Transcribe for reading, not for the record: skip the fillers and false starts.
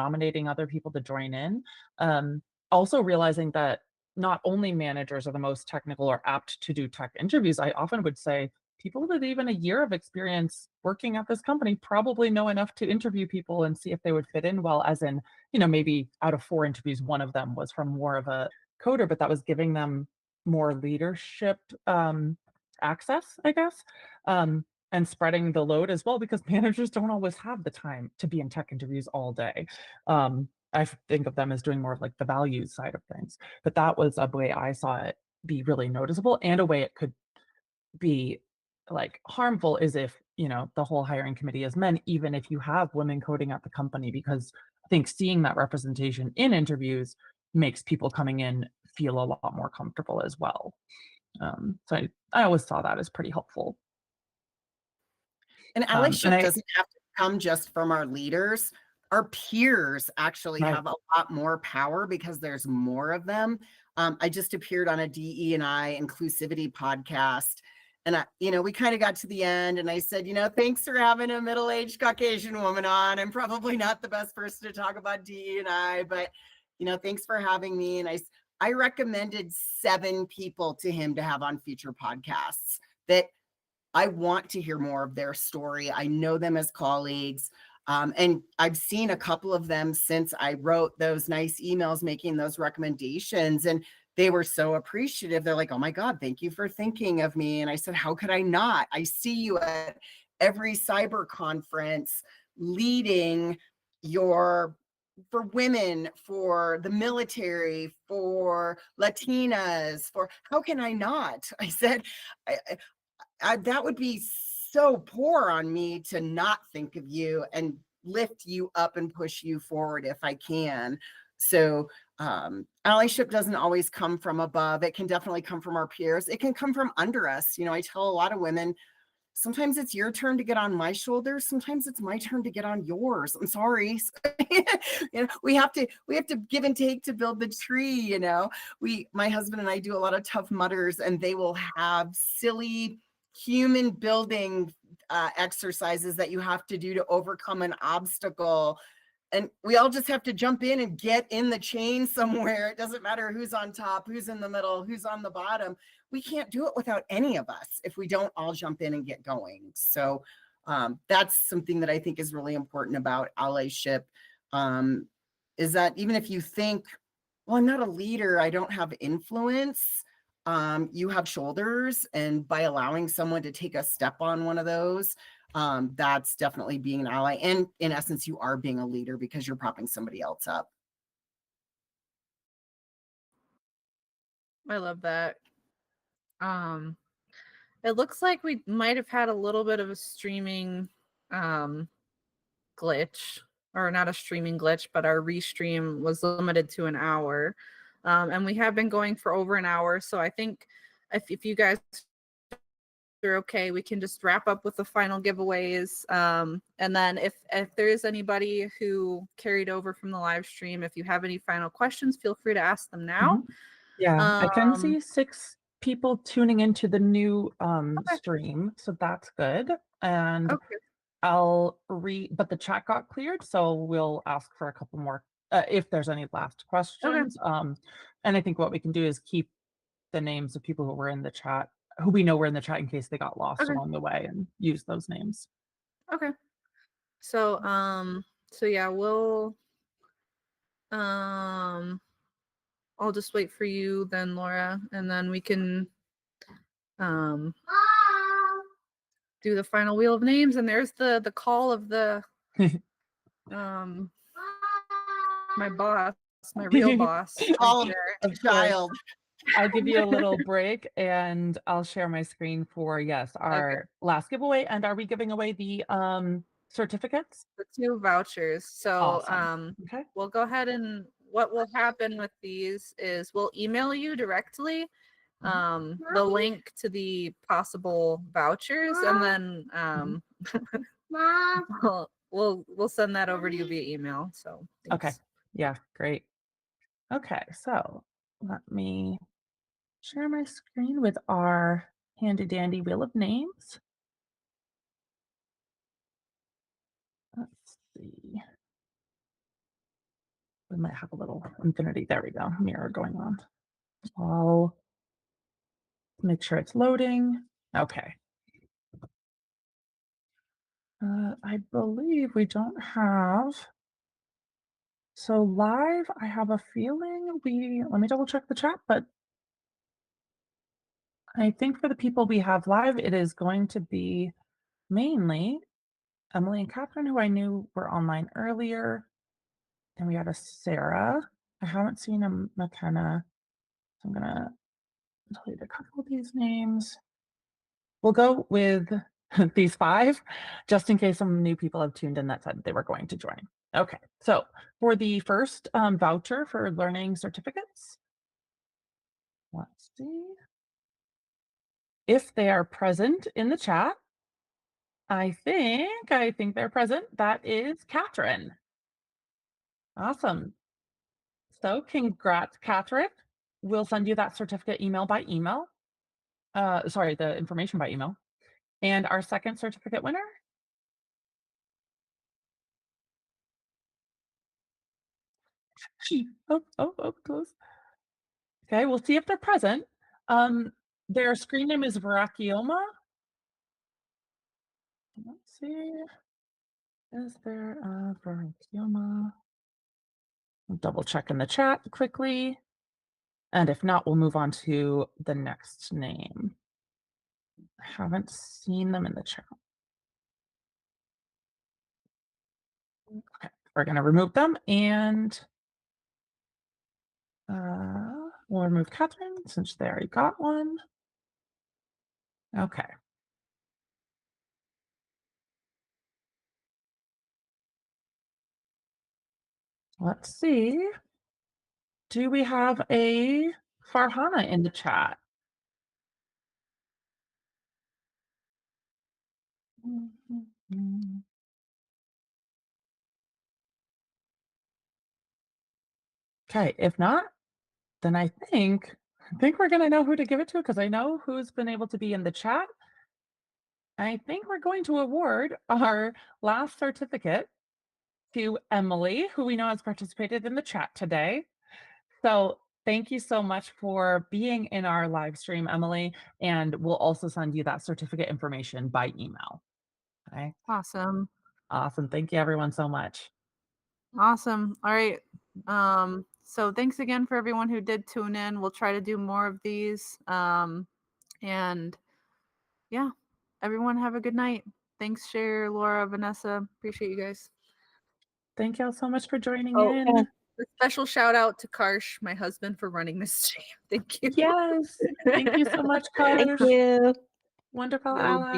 nominating other people to join in. Also realizing that not only managers are the most technical or apt to do tech interviews, I often would say people with even a year of experience working at this company probably know enough to interview people and see if they would fit in well, as in, maybe out of 4 interviews, one of them was from more of a coder, but that was giving them more leadership access, I guess, and spreading the load as well, because managers don't always have the time to be in tech interviews all day. I think of them as doing more of like the values side of things, but that was a way I saw it be really noticeable, and a way it could be like harmful is if, the whole hiring committee is men, even if you have women coding at the company, because I think seeing that representation in interviews makes people coming in feel a lot more comfortable as well. So I always saw that as pretty helpful. And And allyship I doesn't have to come just from our leaders. Our peers actually Right. have a lot more power because there's more of them. I just appeared on a DE&I inclusivity podcast, and we kind of got to the end, and I said, thanks for having a middle-aged Caucasian woman on. I'm probably not the best person to talk about DE&I, but thanks for having me. And I recommended 7 people to him to have on future podcasts that I want to hear more of their story. I know them as colleagues. And I've seen a couple of them since I wrote those nice emails making those recommendations, and they were so appreciative. They're like, oh my God, thank you for thinking of me. And I said, how could I not? I see you at every cyber conference leading for women, for the military, for Latinas, how can I not? I said, that would be so poor on me to not think of you and lift you up and push you forward if I can. So allyship doesn't always come from above. It can definitely come from our peers. It can come from under us. I tell a lot of women, sometimes it's your turn to get on my shoulders. Sometimes it's my turn to get on yours. I'm sorry. We have to give and take to build the tree. My husband and I do a lot of Tough Mudders, and they will have silly human building exercises that you have to do to overcome an obstacle. And we all just have to jump in and get in the chain somewhere. It doesn't matter who's on top, who's in the middle, who's on the bottom. We can't do it without any of us if we don't all jump in and get going. So that's something that I think is really important about allyship, is that even if you think, well, I'm not a leader, I don't have influence, you have shoulders. And by allowing someone to take a step on one of those, that's definitely being an ally. And in essence, you are being a leader because you're propping somebody else up. I love that. It looks like we might have had a little bit of a streaming glitch, or not a streaming glitch, but our restream was limited to an hour. And we have been going for over an hour. So I think if you guys are okay, we can just wrap up with the final giveaways. And then if there is anybody who carried over from the live stream, if you have any final questions, feel free to ask them now. Yeah, I can see 6 people tuning into the new Okay. stream, so that's good. And Okay. but the chat got cleared, so we'll ask for a couple more if there's any last questions. And I think what we can do is keep the names of people who were in the chat, who we know were in the chat, in case they got lost Okay. along the way, and use those names. Okay. So yeah, we'll I'll just wait for you then, Laura, and then we can do the final wheel of names. And there's the call of the my boss, my real boss. All a child. I'll give you a little break, and I'll share my screen for, yes, our last giveaway. And are we giving away the certificates? The 2 vouchers. So Awesome. Okay. we'll go ahead, and what will happen with these is we'll email you directly the link to the possible vouchers, and then we'll send that over to you via email. So thanks. Okay. Yeah, great. Okay, so let me share my screen with our handy dandy wheel of names. Let's see. We might have a little infinity. There we go. Mirror going on. I'll make sure it's loading. Okay. I believe we don't have. So live, I have a feeling let me double check the chat, but I think for the people we have live, it is going to be mainly Emily and Catherine, who I knew were online earlier. And we had a Sarah. I haven't seen a McKenna. So I'm gonna delete a couple of these names. We'll go with these 5, just in case some new people have tuned in that said they were going to join. Okay, so for the first voucher for learning certificates, let's see. If they are present in the chat, I think they're present. That is Catherine. Awesome. So congrats, Catherine. We'll send you that certificate email by email. Sorry, the information by email. And our second certificate winner? Close. Okay, we'll see if they're present. Their screen name is Veracioma. Let's see. Is there a Veracioma? I'll double check in the chat quickly. And if not, we'll move on to the next name. I haven't seen them in the chat. Okay, we're going to remove them and we'll remove Catherine since they already got one. Okay. Let's see. Do we have a Farhana in the chat? Okay, if not, then I think we're gonna know who to give it to because I know who's been able to be in the chat. I think we're going to award our last certificate to Emily, who we know has participated in the chat today. So thank you so much for being in our live stream, Emily, and we'll also send you that certificate information by email. Okay. Awesome. Awesome. Thank you everyone so much. Awesome. All right. So thanks again for everyone who did tune in. We'll try to do more of these. And yeah, everyone have a good night. Thanks, Cher, Laura, Vanessa. Appreciate you guys. Thank y'all so much for joining Oh, in. a special shout out to Karsh, my husband, for running this stream. Thank you. Yes. Thank you so much, Thank Carter. you. Wonderful That would ally. be